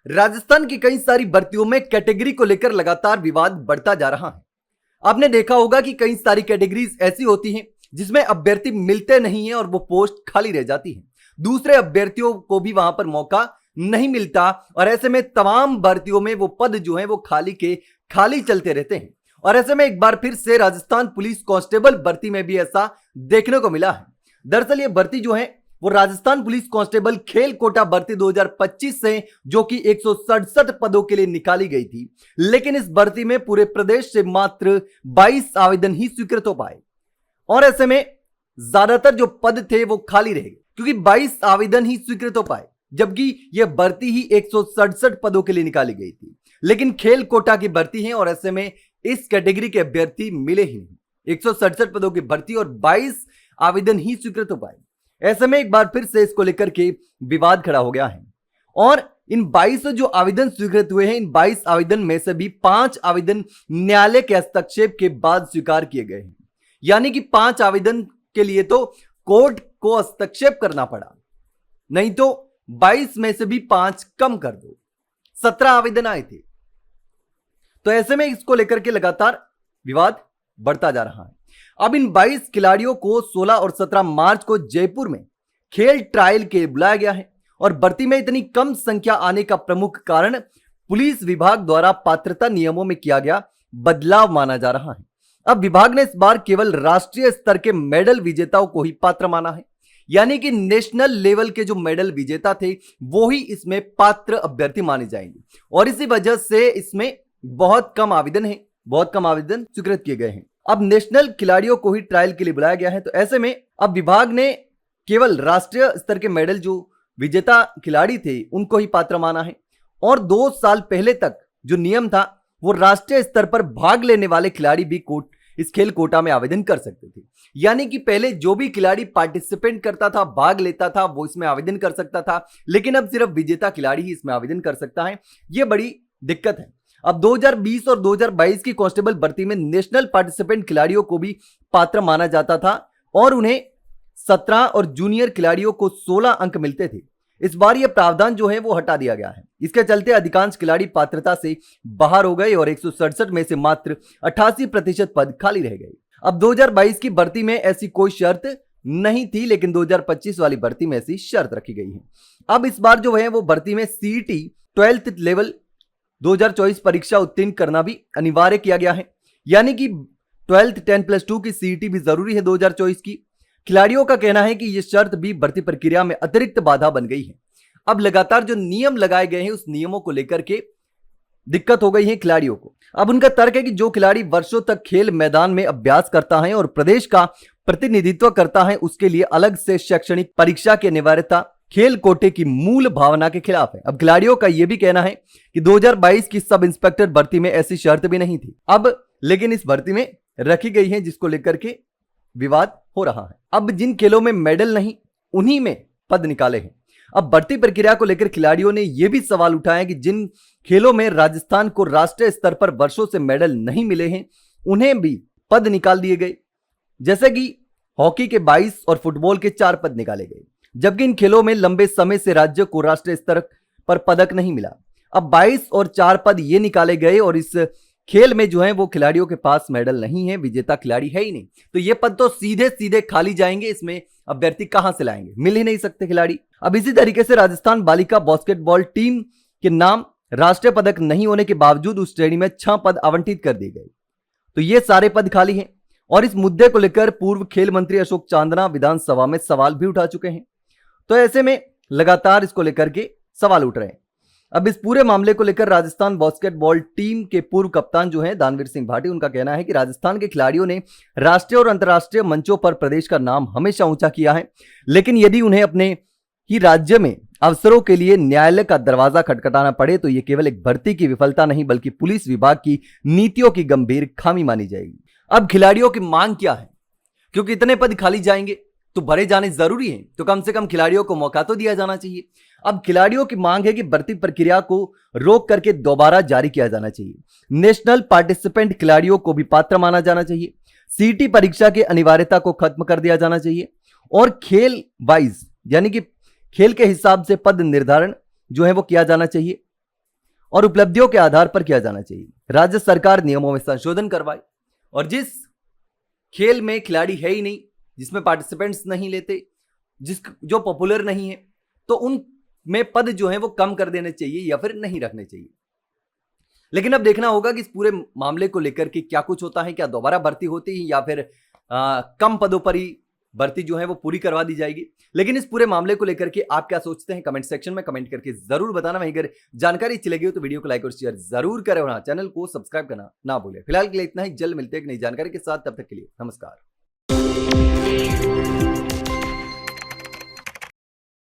राजस्थान की कई सारी भर्तियों में कैटेगरी को लेकर लगातार विवाद बढ़ता जा रहा है। आपने देखा होगा कि कई सारी कैटेगरीज ऐसी होती हैं जिसमें अभ्यर्थी मिलते नहीं है और वो पोस्ट खाली रह जाती है। दूसरे अभ्यर्थियों को भी वहां पर मौका नहीं मिलता और ऐसे में तमाम भर्तियों में वो पद जो है वो खाली के खाली चलते रहते हैं। और ऐसे में एक बार फिर से राजस्थान पुलिस कांस्टेबल भर्ती में भी ऐसा देखने को मिला है। दरअसल ये भर्ती जो है वो राजस्थान पुलिस कांस्टेबल खेल कोटा भर्ती 2025 से, जो कि 167 पदों के लिए निकाली गई थी, लेकिन इस भर्ती में पूरे प्रदेश से मात्र 22 आवेदन ही स्वीकृत हो पाए और ऐसे में ज्यादातर जो पद थे वो खाली रह गए क्योंकि 22 आवेदन ही स्वीकृत हो पाए, जबकि यह भर्ती ही 167 पदों के लिए निकाली गई थी। लेकिन खेल कोटा की भर्ती है और ऐसे में इस कैटेगरी के अभ्यर्थी मिले ही नहीं। 167 पदों की भर्ती और 22 आवेदन ही स्वीकृत हो पाए। ऐसे में एक बार फिर से इसको लेकर के विवाद खड़ा हो गया है और इन 22 जो आवेदन स्वीकृत हुए हैं, इन 22 आवेदन में से भी 5 आवेदन न्यायालय के हस्तक्षेप के बाद स्वीकार किए गए हैं। यानी कि 5 आवेदन के लिए तो कोर्ट को हस्तक्षेप करना पड़ा, नहीं तो 22 में से भी 5 कम कर दो। 17 आवेदन आए थे। तो ऐसे में इसको लेकर के लगातार विवाद बढ़ता जा रहा है। अब इन 22 खिलाड़ियों को 16 और 17 मार्च को जयपुर में खेल ट्रायल के लिए बुलाया गया है और भर्ती में इतनी कम संख्या आने का प्रमुख कारण पुलिस विभाग द्वारा पात्रता नियमों में किया गया बदलाव माना जा रहा है। अब विभाग ने इस बार केवल राष्ट्रीय स्तर के मेडल विजेताओं को ही पात्र माना है, यानी कि नेशनल लेवल के जो मेडल विजेता थे वो ही इसमें पात्र अभ्यर्थी माने जाएंगे और इसी वजह से इसमें बहुत कम आवेदन स्वीकृत किए गए हैं। अब नेशनल खिलाड़ियों को ही ट्रायल के लिए बुलाया गया है। तो ऐसे में अब विभाग ने केवल राष्ट्रीय स्तर के मेडल जो विजेता खिलाड़ी थे उनको ही पात्र माना है और 2 साल पहले तक जो नियम था वो राष्ट्रीय स्तर पर भाग लेने वाले खिलाड़ी भी इस खेल कोटा में आवेदन कर सकते थे। यानी कि पहले जो भी खिलाड़ी पार्टिसिपेट करता था, भाग लेता था, वो इसमें आवेदन कर सकता था, लेकिन अब सिर्फ विजेता खिलाड़ी ही इसमें आवेदन कर सकता है। यह बड़ी दिक्कत है। अब 2020 और 2022 की कांस्टेबल भर्ती में नेशनल पार्टिसिपेंट खिलाड़ियों को भी पात्र माना जाता था और उन्हें 17 और जूनियर खिलाड़ियों को 16 अंक मिलते थे। इस बार यह प्रावधान जो है वो हटा दिया गया है। इसके चलते अधिकांश खिलाड़ी पात्रता से बाहर हो गए और 167 में से मात्र 88% पद खाली रह गए। अब 2022 की भर्ती में ऐसी कोई शर्त नहीं थी, लेकिन 2025 वाली भर्ती में ऐसी शर्त रखी गई है। अब इस बार जो है वो भर्ती में सीईटी 12th लेवल 2024 परीक्षा उत्तीर्ण करना भी अनिवार्य किया गया है, यानी कि 12th 10+2 की सीईटी भी जरूरी है 2024 की। खिलाड़ियों का कहना है कि यह शर्त भी भर्ती प्रक्रिया में अतिरिक्त बाधा बन गई है। अब लगातार जो नियम लगाए गए हैं उस नियमों को लेकर के दिक्कत हो गई है खिलाड़ियों को। अब उनका तर्क है कि जो खिलाड़ी वर्षों तक खेल मैदान में अभ्यास करता है और प्रदेश का प्रतिनिधित्व करता है उसके लिए अलग से शैक्षणिक परीक्षा की अनिवार्यता खेल कोटे की मूल भावना के खिलाफ है। अब खिलाड़ियों का यह भी कहना है कि 2022 की सब इंस्पेक्टर भर्ती में ऐसी शर्त भी नहीं थी, अब लेकिन इस भर्ती में रखी गई है, जिसको लेकर के विवाद हो रहा है। अब जिन खेलों में मेडल नहीं उन्हीं में पद निकाले हैं। अब भर्ती प्रक्रिया को लेकर खिलाड़ियों ने यह भी सवाल उठाया कि जिन खेलों में राजस्थान को राष्ट्रीय स्तर पर वर्षों से मेडल नहीं मिले हैं उन्हें भी पद निकाल दिए गए, जैसे कि हॉकी के 22 और फुटबॉल के 4 पद निकाले गए, जबकि इन खेलों में लंबे समय से राज्य को राष्ट्रीय स्तर पर पदक नहीं मिला। अब 22 और 4 पद ये निकाले गए और इस खेल में जो है वो खिलाड़ियों के पास मेडल नहीं है, विजेता खिलाड़ी है ही नहीं, तो ये पद तो सीधे सीधे खाली जाएंगे। इसमें अभ्यर्थी कहां से लाएंगे, मिल ही नहीं सकते खिलाड़ी। अब इसी तरीके से राजस्थान बालिका बास्केटबॉल टीम के नाम राष्ट्रीय पदक नहीं होने के बावजूद उस श्रेणी में 6 पद आवंटित कर दिए गए, तो ये सारे पद खाली हैं। और इस मुद्दे को लेकर पूर्व खेल मंत्री अशोक चांदना विधानसभा में सवाल भी उठा चुके हैं। तो ऐसे में लगातार इसको लेकर के सवाल उठ रहे हैं। अब इस पूरे मामले को लेकर राजस्थान बास्केटबॉल टीम के पूर्व कप्तान जो हैं दानवीर सिंह भाटी, उनका कहना है कि राजस्थान के खिलाड़ियों ने राष्ट्रीय और अंतर्राष्ट्रीय मंचों पर प्रदेश का नाम हमेशा ऊंचा किया है, लेकिन यदि उन्हें अपने ही राज्य में अवसरों के लिए न्यायालय का दरवाजा खटखटाना पड़े तो यह केवल एक भर्ती की विफलता नहीं बल्कि पुलिस विभाग की नीतियों की गंभीर खामी मानी जाएगी। अब खिलाड़ियों की मांग क्या है, क्योंकि इतने पद खाली जाएंगे तो भरे जाने जरूरी है, तो कम से कम खिलाड़ियों को मौका तो दिया जाना चाहिए। अब खिलाड़ियों की मांग है कि भर्ती प्रक्रिया को रोक करके दोबारा जारी किया जाना चाहिए। नेशनल पार्टिसिपेंट खिलाड़ियों को भी पात्र माना जाना चाहिए। सीटी परीक्षा की अनिवार्यता को खत्म कर दिया जाना चाहिए और खेल वाइज यानी कि खेल के हिसाब से पद निर्धारण जो है वो किया जाना चाहिए। और उपलब्धियों के आधार पर किया जाना चाहिए। राज्य सरकार नियमों में संशोधन करवाए और जिस खेल में खिलाड़ी है ही नहीं, जिसमें पार्टिसिपेंट्स नहीं लेते, जो पॉपुलर नहीं है, तो उन में पद जो है वो कम कर देने चाहिए या फिर नहीं रखने चाहिए। लेकिन अब देखना होगा कि इस पूरे मामले को लेकर के क्या कुछ होता है, क्या दोबारा भर्ती होती है या फिर कम पदों पर ही भर्ती जो है वो पूरी करवा दी जाएगी। लेकिन इस पूरे मामले को लेकर के आप क्या सोचते हैं, कमेंट सेक्शन में कमेंट करके जरूर बताना। वहीं अगर जानकारी अच्छी लगी हो तो वीडियो को लाइक और शेयर जरूर करें और चैनल को सब्सक्राइब करना ना भूलें। फिलहाल के लिए इतना ही, जल्द मिलते हैं एक नई जानकारी के साथ, तब तक के लिए नमस्कार।